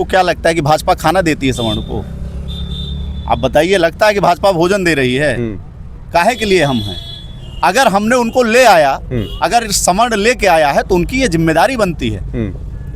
आपको क्या लगता है कि भाजपा खाना देती है सवर्ण को? आप बताइए, लगता है कि भाजपा भोजन दे रही है? काहे के लिए हम हैं? अगर हमने उनको ले आया, अगर सवर्ण लेके आया है तो उनकी ये जिम्मेदारी बनती है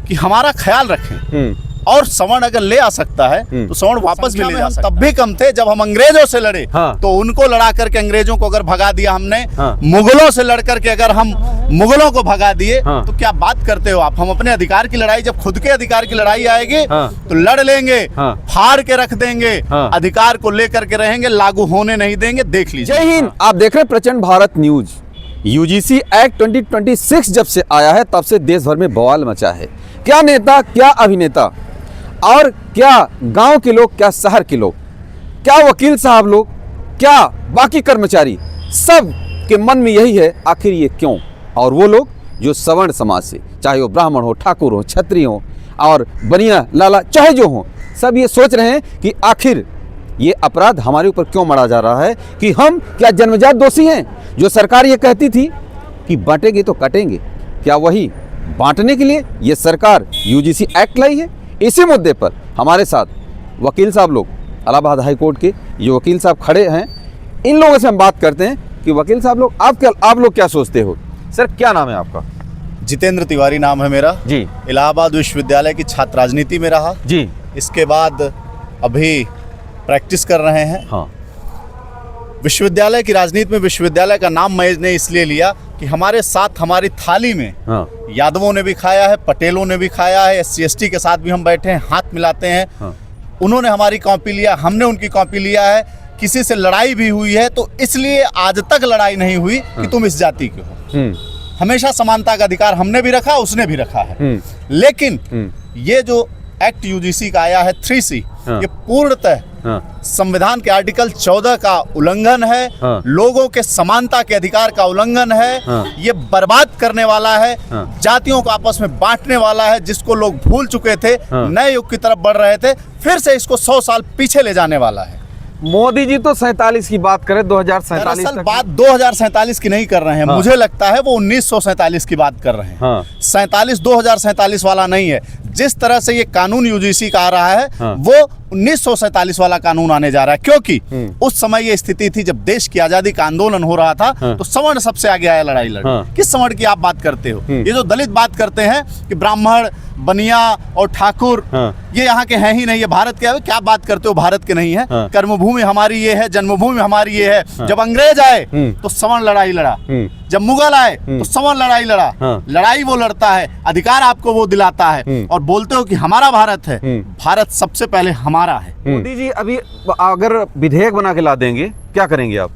कि हमारा ख्याल रखें। और सवर्ण अगर ले आ सकता है तो सवर्ण वापस भी ले जा सकता है। तब भी कम थे जब हम अंग्रेजों से लड़े। तो उनको लड़ा करके अंग्रेजों को अगर भगा दिया हमने, मुगलों से लड़ करके अगर हम मुगलों को भगा दिए, तो क्या बात करते हो आप? हम अपने अधिकार की लड़ाई, जब खुद के अधिकार की लड़ाई आएगी तो लड़ लेंगे, फाड़ के रख देंगे, अधिकार को लेकर के रहेंगे, लागू होने नहीं देंगे। देख लीजिए। जय हिंद। आप देख रहे हैं प्रचंड भारत न्यूज। यूजीसी एक्ट 2026 जब से आया है तब से देश भर में बवाल मचा है। क्या नेता, क्या अभिनेता, और क्या गांव के लोग, क्या शहर के लोग, क्या वकील साहब लोग, क्या बाकी कर्मचारी, सब के मन में यही है आखिर ये क्यों। और वो लोग जो सवर्ण समाज से, चाहे वो ब्राह्मण हो, ठाकुर हो, क्षत्रिय हो और बनिया लाला चाहे जो हो, सब ये सोच रहे हैं कि आखिर ये अपराध हमारे ऊपर क्यों मढ़ा जा रहा है, कि हम क्या जन्मजात दोषी हैं। जो सरकार ये कहती थी कि बांटेंगे तो कटेंगे, क्या वही बांटने के लिए ये सरकार यूजीसी एक्ट लाई है? इसी मुद्दे पर हमारे साथ वकील साहब लोग, इलाहाबाद हाई कोर्ट के ये वकील साहब खड़े हैं। इन लोगों से हम बात करते हैं कि वकील साहब लोग, आप लोग क्या सोचते हो? सर, क्या नाम है आपका? जितेंद्र तिवारी नाम है मेरा जी। इलाहाबाद विश्वविद्यालय की छात्र राजनीति में रहा जी। इसके बाद अभी प्रैक्टिस कर रहे हैं। हाँ। विश्वविद्यालय की राजनीति में विश्वविद्यालय का नाम मैंने इसलिए लिया कि हमारे साथ हमारी थाली में यादवों ने भी खाया है, पटेलों ने भी खाया है, SC ST के साथ भी हम बैठे हैं, हाथ मिलाते हैं। उन्होंने हमारी कॉपी लिया, हमने उनकी कॉपी लिया है। किसी से लड़ाई भी हुई है तो इसलिए आज तक लड़ाई नहीं हुई कि तुम इस जाति के हो। हमेशा समानता का अधिकार हमने भी रखा, उसने भी रखा है। लेकिन ये जो एक्ट यूजीसी का आया है 3C, ये पूर्णतः संविधान के आर्टिकल 14 का उल्लंघन है। लोगों के समानता के अधिकार का उल्लंघन है। ये बर्बाद करने वाला है, जातियों को आपस में बांटने वाला है, जिसको लोग भूल चुके थे, नए युग की तरफ बढ़ रहे थे, फिर से इसको 100 साल पीछे ले जाने वाला है। मोदी जी तो 47 की बात करें, 2047 तक। बात 2047 की नहीं कर रहे हैं। मुझे लगता है वो 1947 की बात कर रहे हैं। 47 2047 वाला नहीं है। जिस तरह से ये कानून यूजीसी का आ रहा है, वो 1947 वाला कानून आने जा रहा है। क्योंकि उस समय ये स्थिति थी जब देश की आजादी का आंदोलन हो रहा था, तो सवर्ण सबसे आगे आया लड़ाई लड़ने। किस सवर्ण की आप बात करते हो? ये जो दलित बात करते हैं कि ब्राह्मण, बनिया और ठाकुर ये यहाँ के हैं ही नहीं, ये भारत के हैं। क्या बात करते हो, भारत के नहीं है? कर्मभूमि हमारी ये है, जन्मभूमि हमारी ये है। जब अंग्रेज आए तो सवर्ण लड़ाई लड़ा, जब मुगल आए तो सवर्ण लड़ाई लड़ा। लड़ाई वो लड़ता है, अधिकार आपको वो दिलाता है, और बोलते हो कि हमारा भारत है। भारत सबसे पहले हमारा है। मोदी जी अभी अगर विधेयक बना के ला देंगे, क्या करेंगे आप?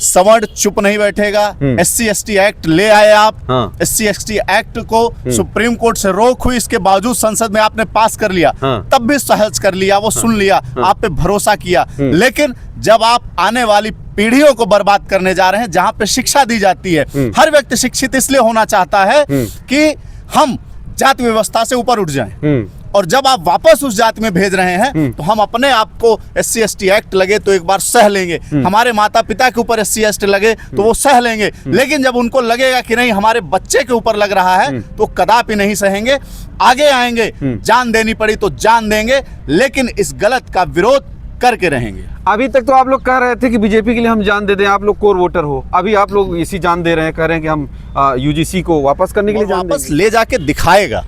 सवर्ण चुप नहीं बैठेगा। SC ST एक्ट ले आए आप। SC ST एक्ट को सुप्रीम कोर्ट से रोक हुई, इसके बावजूद संसद में आपने पास कर लिया। तब भी सहज कर लिया, वो सुन लिया, आप पे भरोसा किया। लेकिन जब आप आने वाली पीढ़ियों को बर्बाद करने जा रहे हैं, जहां पे शिक्षा दी जाती है, हर व्यक्ति शिक्षित इसलिए होना चाहता है कि हम जाति व्यवस्था से ऊपर उठ जाएं। और जब आप वापस उस जाति में भेज रहे हैं, तो हम अपने आप को SC ST एक्ट लगे तो एक बार सह लेंगे, हमारे माता पिता के ऊपर SC ST लगे तो वो सह लेंगे। लेकिन जब उनको लगेगा कि नहीं हमारे बच्चे के ऊपर लग रहा है, तो कदापि नहीं सहेंगे, आगे आएंगे। जान देनी पड़ी तो जान देंगे, लेकिन इस गलत का विरोध करके रहेंगे। अभी तक तो आप लोग कह रहे थे कि बीजेपी के लिए हम जान दे दें, आप लोग कोर वोटर हो। अभी आप लोग इसी जान दे रहे हैं, कह रहे हैं कि हम यूजीसी को वापस करने के लिए जान वापस ले जाके दिखाएगा।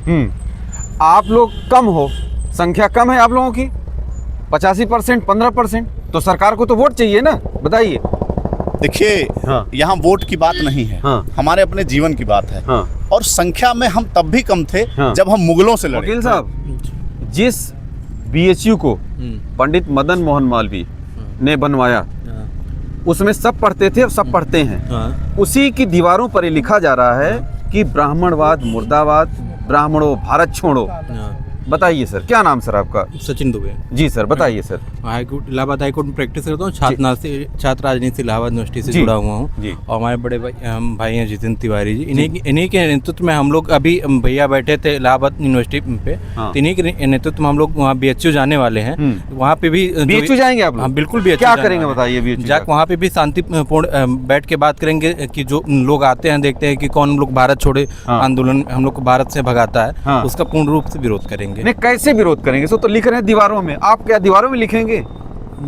आप लोग कम हो, संख्या कम है आप लोगों की, 85%, 15%, तो सरकार को तो वोट चाहिए ना, बताइए। देखिए, यहाँ वोट की बात नहीं है, हमारे अपने जीवन की बात है। और संख्या में हम तब भी कम थे जब हम मुगलों से लड़े। वकील साहब, जिस BHU को पंडित मदन मोहन मालवीय ने बनवाया, उसमें सब पढ़ते थे और सब पढ़ते हैं। उसी की दीवारों पर ये लिखा जा रहा है कि ब्राह्मणवाद मुर्दाबाद, ब्राह्मणों भारत छोड़ो। बताइए सर, क्या नाम सर आपका? सचिन दुबे। जी सर, बताइए सर। हाईकोर्ट, इलाहाबाद हाईकोर्ट में प्रैक्टिस करता हूँ। छात्र राजनीति से इलाहाबाद यूनिवर्सिटी से जुड़ा हुआ हूँ। और हमारे बड़े भाई हैं जितेंद्र तिवारी जी, इन्हीं के नेतृत्व में हम लोग, अभी भैया बैठे थे इलाहाबाद यूनिवर्सिटी पे, तो इन्हीं के नेतृत्व में हम लोग वहाँ BHU जाने वाले हैं। वहाँ पे भी BHU जाएंगे आप? हाँ बिल्कुल, BHU क्या करेंगे बताइए? BHU जाकर वहाँ पे भी शांतिपूर्ण बैठ के बात करेंगे कि जो लोग आते हैं, देखते हैं कि कौन लोग भारत छोड़े आंदोलन हम लोग को भारत से भगाता है, उसका पूर्ण रूप से विरोध करेंगे। करेंगे। नहीं, कैसे विरोध करेंगे? सो तो लिख रहे हैं दीवारों में, आप क्या दीवारों में लिखेंगे?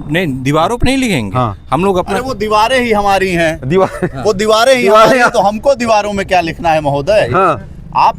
नहीं, दीवारों पे नहीं लिखेंगे। हाँ। हम लोग अपना अरे वो दीवारें ही हमारी हैं, दीवार वो दीवारें ही हमारी हैं, तो हमको दीवारों में क्या लिखना है महोदय? हाँ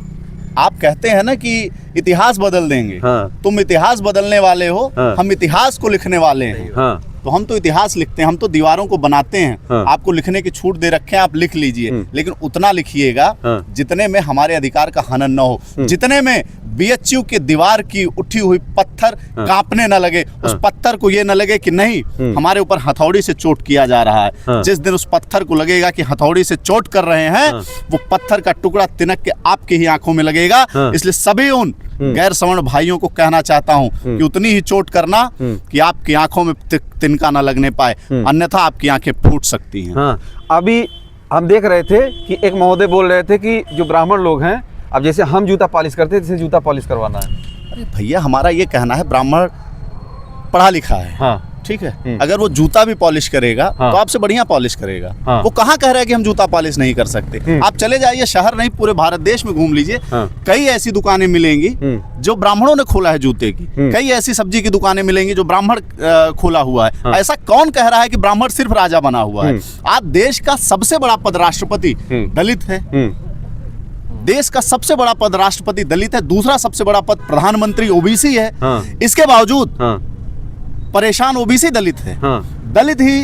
आप कहते हैं ना कि इतिहास बदल देंगे। हाँ। तुम इतिहास बदलने वाले हो, हाँ। हम इतिहास को लिखने वाले हैं। हाँ तो हम तो इतिहास लिखते हैं, हम तो दीवारों को बनाते हैं। हाँ। आपको लिखने की छूट दे रखे हैं, आप लिख लीजिए, लेकिन उतना लिखिएगा हाँ। जितने में हमारे अधिकार का हनन न हो, जितने में बीएचयू के दीवार की उठी हुई पत्थर कांपने न लगे, उस पत्थर को ये न लगे कि नहीं हमारे ऊपर हथौड़ी से चोट किया जा रहा है। हाँ। जिस दिन उस पत्थर को लगेगा कि हथौड़ी से चोट कर रहे हैं, वो पत्थर का टुकड़ा तिनक के आपकी ही आंखों में लगेगा। इसलिए सभी उन गैर सवर्ण भाइयों को कहना चाहता हूं कि उतनी ही चोट करना कि आपकी आंखों में तिनका ना लगने पाए, अन्यथा आपकी आंखें फूट सकती हैं। हाँ। अभी हम देख रहे थे कि एक महोदय बोल रहे थे कि जो ब्राह्मण लोग हैं, अब जैसे हम जूता पॉलिश करते हैं, जैसे जूता पॉलिश करवाना है। अरे भैया, हमारा ये कहना है, ब्राह्मण पढ़ा लिखा है, हाँ ठीक है, अगर वो जूता भी पॉलिश करेगा हाँ। तो आपसे बढ़िया पॉलिश करेगा। हाँ। वो कहाँ कह रहा है कि हम जूता पॉलिश नहीं कर सकते? आप चले जाइए, शहर नहीं पूरे भारत देश में घूम लीजिए, हाँ। कई ऐसी दुकानें मिलेंगी जो ब्राह्मणों ने खोला है जूते की, कई ऐसी सब्जी की दुकानें मिलेंगी जो ब्राह्मण खोला हुआ है। हाँ। ऐसा कौन कह रहा है कि ब्राह्मण सिर्फ राजा बना हुआ है? आज देश का सबसे बड़ा पद राष्ट्रपति दलित है, देश का सबसे बड़ा पद राष्ट्रपति दलित है, दूसरा सबसे बड़ा पद प्रधानमंत्री ओबीसी है। हाँ। इसके बावजूद हाँ परेशान ओबीसी दलित है। हाँ दलित ही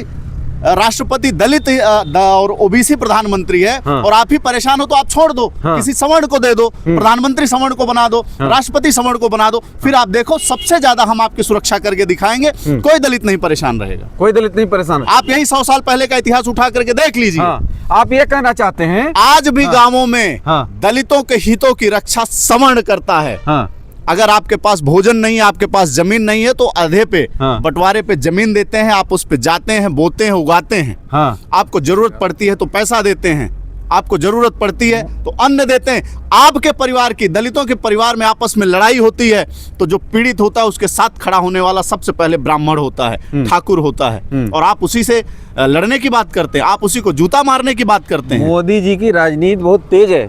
राष्ट्रपति, दलित ही, और ओबीसी प्रधानमंत्री है। हाँ। और आप ही परेशान हो तो आप छोड़ दो, हाँ। किसी सवर्ण को दे दो, प्रधानमंत्री सवर्ण को बना दो, राष्ट्रपति सवर्ण को बना दो, फिर आप देखो सबसे ज्यादा हम आपकी सुरक्षा करके दिखाएंगे, कोई दलित नहीं परेशान रहेगा। कोई दलित नहीं परेशान है। आप यही 100 साल पहले का इतिहास उठा करके देख लीजिए। हाँ। आप ये कहना चाहते हैं? आज भी गांवों में हाँ। दलितों के हितों की रक्षा सवर्ण करता है। हाँ अगर आपके पास भोजन नहीं है, आपके पास जमीन नहीं है, तो आधे पे हाँ। बंटवारे पे जमीन देते हैं, आप उस पे जाते हैं, बोते हैं, उगाते हैं। हाँ। आपको जरूरत पड़ती है तो पैसा देते हैं, आपको जरूरत पड़ती है तो अन्न देते हैं। आपके परिवार की, दलितों के परिवार में आपस में लड़ाई होती है तो जो पीड़ित होता है उसके साथ खड़ा होने वाला सबसे पहले ब्राह्मण होता है, ठाकुर होता है, और आप उसी से लड़ने की बात करते हैं, आप उसी को जूता मारने की बात करते हैं। मोदी जी की राजनीति बहुत तेज है।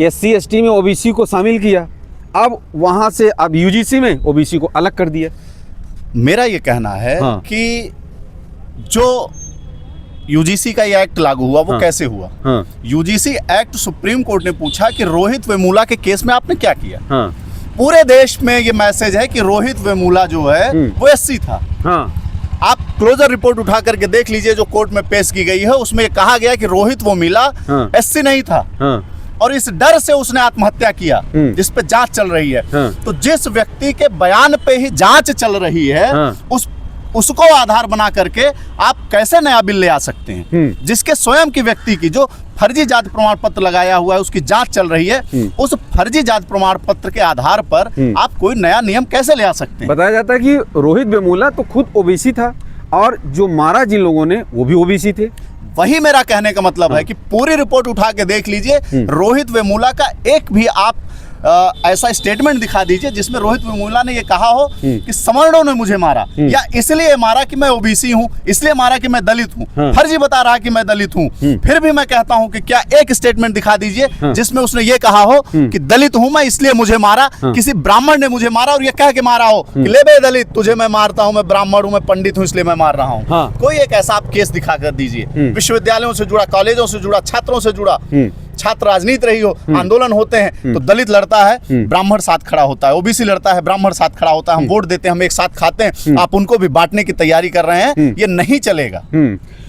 SC ST में ओबीसी को शामिल किया, अब वहां से अब यूजीसी में ओबीसी को अलग कर दिया। मेरा ये कहना है हाँ। कि जो यूजीसी का ये एक्ट लागू हुआ वो हाँ। कैसे हुआ? हाँ। यूजीसी एक्ट सुप्रीम कोर्ट ने पूछा कि रोहित वेमुला के केस में आपने क्या किया? हाँ। पूरे देश में ये मैसेज है कि रोहित वेमुला जो है वो SC था। हाँ। आप क्लोजर रिपोर्ट उठा करके देख लीजिए जो कोर्ट में पेश की गई है, उसमें ये कहा गया कि रोहित वेमुला हाँ। SC नहीं था, हाँ। और इस डर से उसने आत्महत्या किया, जिस पे जांच चल रही है। हाँ। तो जिस व्यक्ति के बयान पे ही जांच चल रही है, हाँ। उसको आधार बना करके आप कैसे नया बिल ले आ सकते हैं? जिसके स्वयं की व्यक्ति की जो फर्जी जाति प्रमाण पत्र लगाया हुआ है उसकी जांच चल रही है, उस फर्जी जाति प्रमाण पत्र के आधार पर आप कोई नया नियम कैसे ले आ सकते हैं? बताया जाता है कि रोहित वेमुला तो खुद ओबीसी था और जो मारा जिन लोगों ने वो भी ओबीसी थे। वही मेरा कहने का मतलब है कि पूरी रिपोर्ट उठा के देख लीजिए, रोहित वेमुला का एक भी आप ऐसा स्टेटमेंट दिखा दीजिए जिसमें रोहित वेमुला ने ये कहा हो कि सवर्णों ने मुझे मारा, या इसलिए मारा कि मैं ओबीसी हूँ, इसलिए मारा कि मैं दलित हूँ। फर्जी बता रहा कि मैं दलित हूँ। फिर भी मैं कहता हूँ कि क्या एक स्टेटमेंट दिखा दीजिए जिसमें उसने ये कहा हो कि दलित हूँ मैं इसलिए मुझे मारा, किसी ब्राह्मण ने मुझे मारा और ये कह के मारा हो कि ले बे दलित, तुझे मैं मारता हूँ, मैं ब्राह्मण हूँ, मैं पंडित हूँ, इसलिए मैं मार रहा हूँ। हाँ। कोई एक ऐसा आप केस दिखा कर दीजिए, विश्वविद्यालयों से जुड़ा, कॉलेजों से जुड़ा, छात्रों से जुड़ा, छात्र राजनीति रही हो, आंदोलन होते हैं तो दलित लड़ता है, ब्राह्मण साथ खड़ा होता है, ओबीसी लड़ता है, ब्राह्मण साथ खड़ा होता है, हम वोट देते हैं, हम एक साथ खाते हैं, आप उनको भी बांटने की तैयारी कर रहे हैं, ये नहीं चलेगा।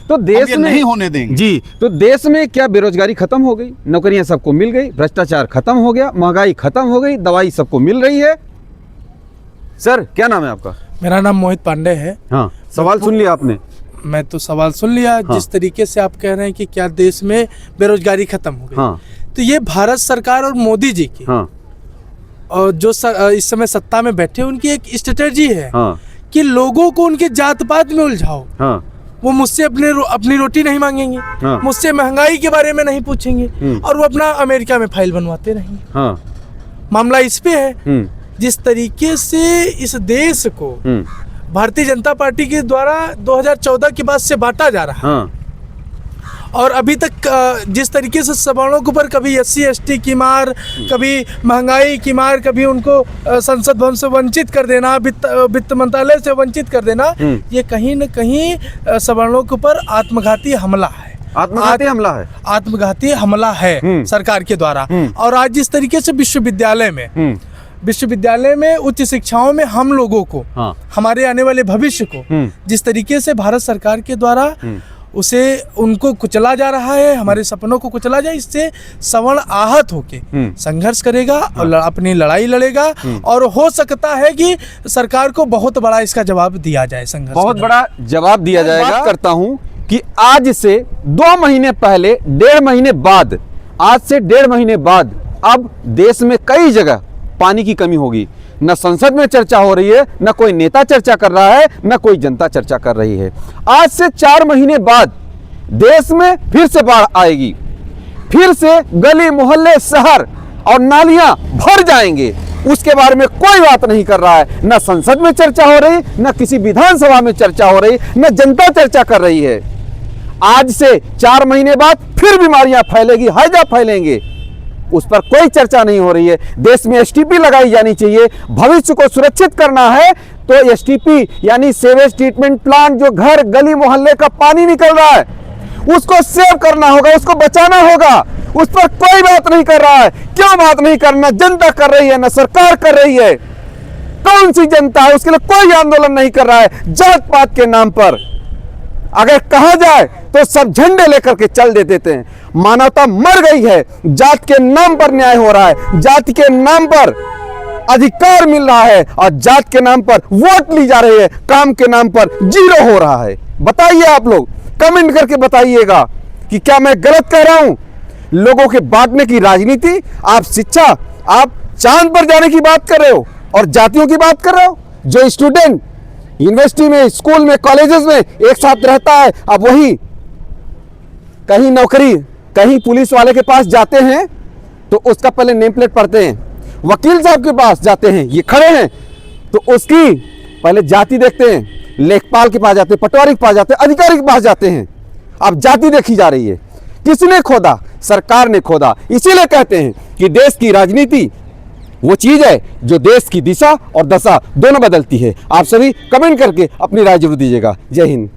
तो देश ये में नहीं होने देंगे जी। तो देश में क्या बेरोजगारी खत्म हो गई, नौकरियां सबको मिल गई, भ्रष्टाचार खत्म हो गया, महंगाई खत्म हो गई, दवाई सबको मिल रही है। सर क्या नाम है आपका? मेरा नाम मोहित पांडे है। हाँ, सवाल सुन लिया आपने? मैं तो सवाल सुन लिया। हाँ। जिस तरीके से आप कह रहे हैं कि क्या देश में बेरोजगारी खत्म हो गई, हाँ। तो ये भारत सरकार और मोदी जी की, हाँ। और जो इस समय सत्ता में बैठे उनकी एक स्ट्रेटेजी है, हाँ। कि लोगों को उनके जात पात में उलझाओ। हाँ। वो मुझसे अपनी रोटी नहीं मांगेंगे, हाँ। मुझसे महंगाई के बारे में नहीं पूछेंगे, और वो अपना अमेरिका में फाइल बनवाते रहेंगे। हाँ। मामला इस पे है, जिस तरीके से इस देश को भारतीय जनता पार्टी के द्वारा 2014 के बाद से बांटा जा रहा है, हाँ। और अभी तक जिस तरीके से सवर्णों के ऊपर कभी SC/ST की मार, कभी महंगाई की मार, कभी उनको संसद भवन से वंचित कर देना, वित्त मंत्रालय से वंचित कर देना, ये कहीं न कहीं सवर्णों के ऊपर आत्मघाती हमला है। आत्मघाती हमला है सरकार के द्वारा। और आज जिस तरीके से विश्वविद्यालय में उच्च शिक्षाओं में हम लोगों को, हमारे आने वाले भविष्य को जिस तरीके से भारत सरकार के द्वारा उसे उनको कुचला जा रहा है, हमारे सपनों को कुचला जाए, इससे सवर्ण आहत होके संघर्ष करेगा और अपनी लड़ाई लड़ेगा। और हो सकता है कि सरकार को बहुत बड़ा इसका जवाब दिया जाए, संघर्ष बहुत बड़ा जवाब दिया जाएगा। करता हूं कि आज से 2 महीने पहले, 1.5 महीने बाद, आज से 1.5 महीने बाद अब देश में कई जगह पानी की कमी होगी। न संसद में चर्चा हो रही है, न कोई नेता चर्चा कर रहा है, न कोई जनता चर्चा कर रही है। आज से 4 महीने बाद देश में फिर से बाढ़ आएगी, फिर से गली मोहल्ले शहर और नालियां भर जाएंगे। उसके बारे में कोई बात नहीं कर रहा है। न संसद में चर्चा हो रही, न किसी विधानसभा में चर्चा हो रही, न जनता चर्चा कर रही है। आज से 4 महीने बाद फिर बीमारियां फैलेगी, हैजा फैलेंगे, उस पर कोई चर्चा नहीं हो रही है। देश में STP लगाई जानी चाहिए। भविष्य को सुरक्षित करना है तो STP यानी सीवेज ट्रीटमेंट प्लांट, जो घर गली मोहल्ले का पानी निकल रहा है, उसको सेव करना होगा, उसको बचाना होगा। उस पर कोई बात नहीं कर रहा है। क्यों बात नहीं करना? जनता कर रही है, ना सरकार कर रही है। कौन सी जनता है? उसके लिए कोई आंदोलन नहीं कर रहा है। जात पात के नाम पर अगर कहा जाए तो सब झंडे लेकर के चल देते हैं। मानवता मर गई है। जात के नाम पर न्याय हो रहा है, जाति के नाम पर अधिकार मिल रहा है और जात के नाम पर वोट ली जा रही है, काम के नाम पर 0 हो रहा है। बताइए, आप लोग कमेंट करके बताइएगा कि क्या मैं गलत कह रहा हूं? लोगों के बांटने की राजनीति, आप शिक्षा, आप चांद पर जाने की बात कर रहे हो और जातियों की बात कर रहे हो। जो स्टूडेंट यूनिवर्सिटी में, स्कूल में, कॉलेजेस में एक साथ रहता है, अब वही कहीं नौकरी, कहीं पुलिस वाले के पास जाते हैं तो उसका पहले नेम प्लेट पढ़ते हैं, वकील साहब के पास जाते हैं, ये खड़े हैं, तो उसकी पहले जाति देखते हैं, लेखपाल के पास जाते हैं, पटवारी के पास जाते हैं, अधिकारी के पास जाते हैं। अब जाति देखी जा रही है। किसने खोदा? सरकार ने खोदा। इसीलिए कहते हैं कि देश की राजनीति वो चीज है जो देश की दिशा और दशा दोनों बदलती है। आप सभी कमेंट करके अपनी राय जरूर दीजिएगा। जय हिंद।